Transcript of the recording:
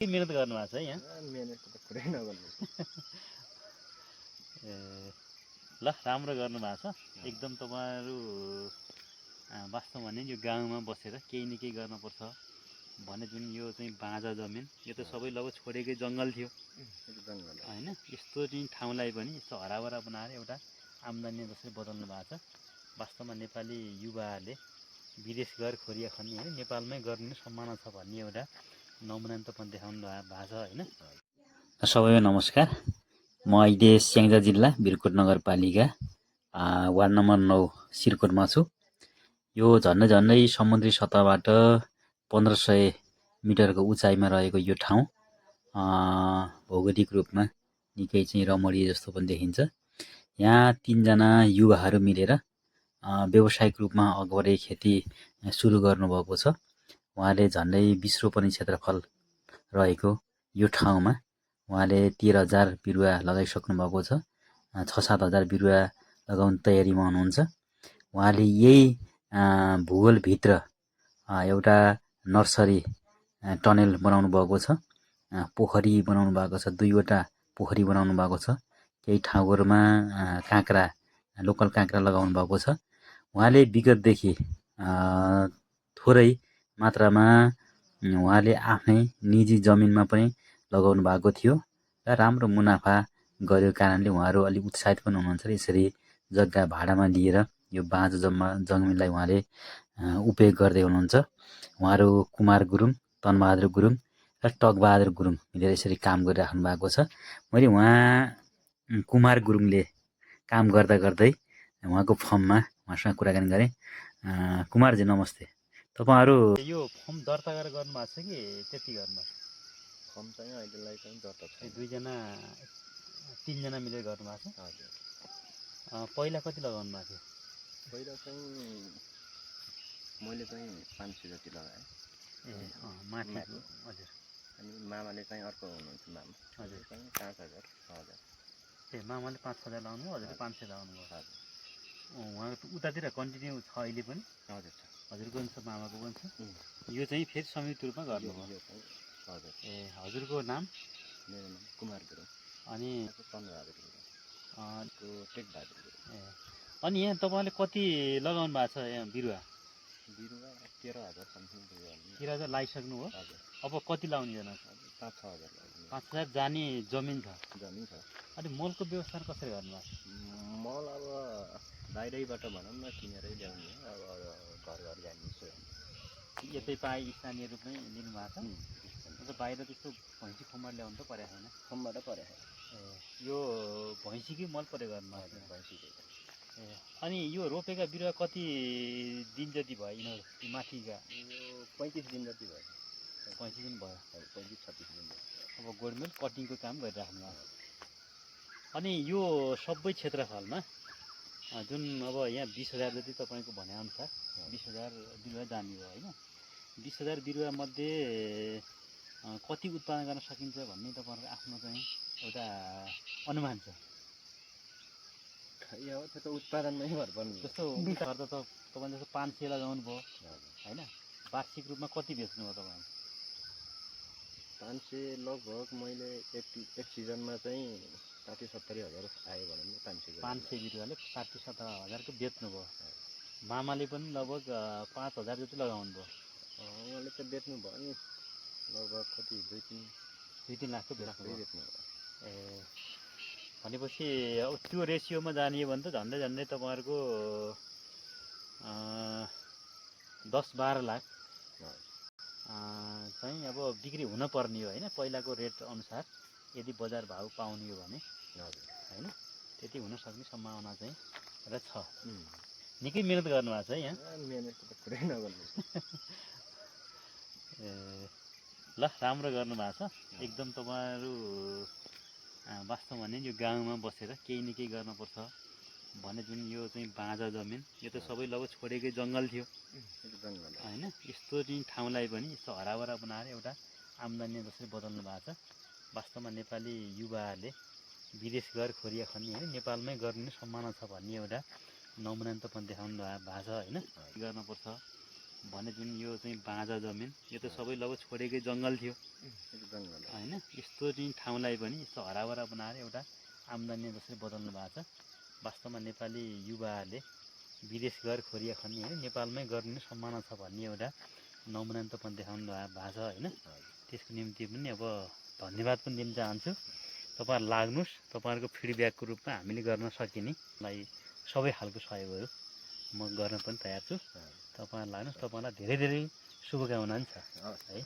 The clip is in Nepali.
मेहनत गर्नुभएको छ है यहाँ। मेहनत त कुरै नगर्नु। ल राम्रो गर्नुभएको छ एकदम। तपाईँहरू वास्तवमा भने यो गाउँमा बसेर केही न केही गर्नुपर्छ भने जुन यो चाहिँ बाँझा जमिन यो त सबै लगभग छोडेकै जङ्गल थियो होइन। यस्तो चाहिँ ठाउँलाई पनि यस्तो हराभरा बनाएर एउटा आम्दानी जसरी बदल्नु भएको छ। वास्तवमा नेपाली युवाहरूले विदेश गएर खोरिया खन्ने होइन नेपालमै गर्ने सम्भावना छ भन्ने एउटा नमुनान्तपन देखाउनु भएको छ होइन। सबैलाई नमस्कार। म अहिले स्याङ्जा जिल्ला बिरकोट नगरपालिका वार्ड नम्बर 9 सिरकोटमा छु। यो झन्डै समुद्री सतहबाट 1500 मिटरको उचाइमा रहेको यो ठाउँ भौगोलिक रूपमा निकै चाहिँ रमणीय जस्तो पनि देखिन्छ। यहाँ 3 जना युवाहरू मिलेर व्यावसायिक रूपमा अगवरे खेती सुरु गर्नुभएको छ। उहाँले झन्डै 20 रोपनी क्षेत्रफल रहेको यो ठाउँमा उहाँले 13,000 बिरुवा लगाइसक्नु भएको छ। 6-7 हजार बिरुवा लगाउने तयारीमा हुनुहुन्छ। उहाँले यही भूगोलभित्र एउटा नर्सरी टनेल बनाउनु भएको छ। पोखरी बनाउनु भएको छ, 2वटा पोखरी बनाउनु भएको छ। केही ठाउँहरूमा काँक्रा लोकल काँक्रा लगाउनु भएको छ। उहाँले विगतदेखि थोरै मात्रामा उहाँले आफ्नै निजी जमिनमा पनि लगाउनु भएको थियो र राम्रो मुनाफा गरेको कारणले उहाँहरू अलिक उत्साहित पनि हुनुहुन्छ। यसरी जग्गा भाडामा लिएर यो बाँझो जमिनलाई उहाँले उपयोग गर्दै हुनुहुन्छ। उहाँहरू कुमार गुरुङ, तनबहादुर गुरुङ र टकबहादुर गुरुङ मिलेर यसरी काम गरिराख्नु भएको छ। मैले उहाँ कुमार गुरुङले काम गर्दा गर्दै उहाँको फर्ममा उहाँसँग कुराकानी गरेँ। कुमारजी नमस्ते। तपाईँहरू यो फर्म दर्ता गरेर गर्नुभएको छ कि त्यति गर्नुभएको छ? फर्म चाहिँ अहिलेलाई चाहिँ दर्ता छ। 3 जना मिलेर गर्नुभएको छ? हजुर। पहिला कति लगाउनु भएको थियो? पहिला चाहिँ मैले चाहिँ 500 जति लगाएँ। माथिको हजुर। अनि मामाले चाहिँ अर्को हुनुहुन्छ मामा हजुर चाहिँ 5,000 6,000। मामाले 5,000 लगाउनु भयो, हजुरले 500 लगाउनु भयो। हजुर। उहाँको उतातिर कन्टिन्यू छ अहिले पनि? हजुर छ। हजुरको पनि छ, मामाको पनि छ। यो चाहिँ फेरि संयुक्त रूपमा गर्नुभयो? हजुर। हजुरको नाम? मेरो नाम कुमार गुरुङ। अनि तनबहादुर गुरुङ। टेकबहादुर गुरुङ। अनि यहाँ तपाईँले कति लगाउनु भएको छ यहाँ बिरुवा? 13,000 समथिङ बिरुवा। 13,000 लगाइसक्नु हो? हजुर। अब कति लाउने जना? 5-6 हजार लाग्ने। 5,000 जाने जमिन छ? जमिन छ। अनि मलको व्यवस्था कसरी गर्नुभएको? मल अब बाहिरैबाट भनौँ न किनेरै ल्याउने हो। अब घर जानिन्छ। यतै पाए स्थानीय रूपमै लिनुभएको छ? अन्त बाहिर त्यस्तो भैँसी खोमबाट ल्याउनु त परेको छैन? खोमबाट परेको छैन। यो भैँसीकै मल प्रयोग गर्नुभएको? भैँसीकै। अनि यो रोपेका बिरुवा कति दिन जति भयो यिनीहरू माथिका? यो 35 दिन जति भयो। 35 दिन भयो? 35-36 दिन भयो। अब गोडमेल कटिङको काम गरिराख्नु भएको। अनि यो सबै क्षेत्रफलमा जुन अब यहाँ 20,000 जति तपाईँको भनेअनुसार 20,000 बिरुवा जाने हो होइन। 20,000 बिरुवा मध्ये कति उत्पादन गर्न सकिन्छ भन्ने तपाईँहरूको आफ्नो चाहिँ एउटा अनुमान छ? यो त्यो त उत्पादनमै भर पर्ने। जस्तो गर्दा त तपाईँले जस्तो 500 लगाउनु भयो होइन, वार्षिक रूपमा कति बेच्नुभयो तपाईँले? 500 लगभग मैले एक सिजनमा चाहिँ 60-70 हजार आयो भनौँ न। 500 बिरुवाले 60-70 हजारको बेच्नुभयो। मामाले पनि लगभग 5,000 जति लगाउनु भयो। उहाँले त बेच्नु भयो नि लगभग कति 2-3 लाखको बेच्नु भयो। भनेपछि अब त्यो रेसियोमा जाने हो भने त झन्डै तपाईँहरूको 10-12 लाख चाहिँ अब बिक्री हुन पर्ने हो होइन। पहिलाको रेट अनुसार यदि बजार भाउ पाउने हो भने होइन त्यति हुन सक्ने सम्भावना चाहिँ र छ। निकै मेहनत गर्नुभएको छ है यहाँ। मेहनत त कुरै नगर्नु। ल राम्रो गर्नुभएको छ एकदम। तपाईँहरू वास्तवमा भने यो गाउँमा बसेर केही न केही गर्नुपर्छ भने जुन यो चाहिँ बाँझा जमिन यो त सबै लगभग छोडेकै जङ्गल थियो होइन। यस्तो चाहिँ ठाउँलाई पनि यस्तो हराभरा बनाएर एउटा आम्दानी जसरी बदल्नु भएको छ। वास्तवमा नेपाली युवाहरूले विदेश गएर खोरिया खन्ने होइन नेपालमै गर्ने सम्भावना छ भन्ने एउटा नमुनान्तपन देखाउनु भएको छ होइन। गर्नुपर्छ भने जुन यो चाहिँ बाँझा जमिन यो त सबै लगभग छोडेकै जङ्गल थियो एकदम गलत। होइन। यस्तो चाहिँ ठाउँलाई पनि यस्तो हराभरा बनाएर एउटा आम्दानी जसरी बदल्नु भएको छ। वास्तवमा नेपाली युवाहरूले विदेश गएर खोरिया खन्ने होइन नेपालमै गर्ने सम्भावना छ भन्ने एउटा नमुना पनि देखाउनु भएको छ होइन। त्यसको निम्ति पनि अब धन्यवाद पनि दिन चाहन्छु। तपाईँहरू लाग्नुहोस्, तपाईँहरूको फिडब्याकको रूपमा हामीले गर्न सकिनेलाई सबै खालको सहयोगहरू म गर्न पनि तयार छु। तपाईँहरू लाग्नुहोस्, तपाईँलाई धेरै धेरै शुभकामना पनि छ है।